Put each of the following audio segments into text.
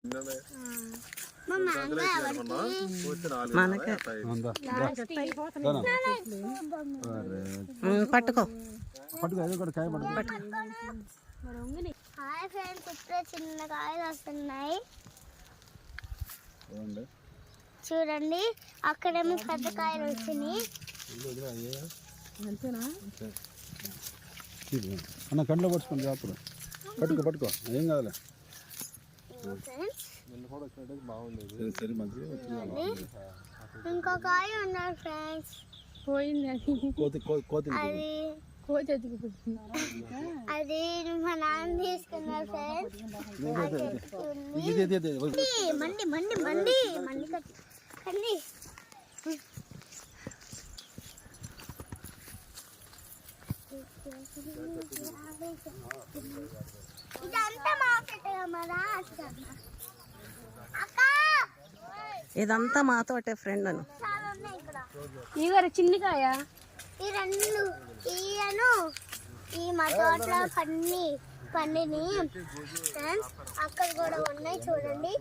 పట్టుకో. Hi friends, ఇప్పుడే చిన్న కాయలు వస్తున్నాయి చూడండి. అక్కడేమో పెద్ద కాయలు వచ్చినాయి. అన్న కంట్లో పట్టుకోండి, అప్పుడు పట్టుకో ఏం కాదులే. ఇంకో కాయ ఉన్నారు ఫ్రెండ్స్, అది మా నాన్న తీసుకున్నారు ఫ్రెండ్స్. మండి మండి మండి మండి కండి. ఇదంతా మార్కెట్ ఇదంతా మా తోటే ఫ్రెండ్ అను. ఇవరు చిన్నకాయ ఈ రెండు ఈయను ఈ మా తోటలో పండిని ఫ్రెండ్స్. అక్కడ కూడా ఉన్నాయి చూడండి.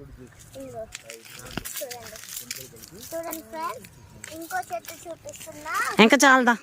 చూడండి ఫ్రెండ్స్, ఇంకో చెట్టు చూపిస్తున్నా. ఇంకా చాలదా.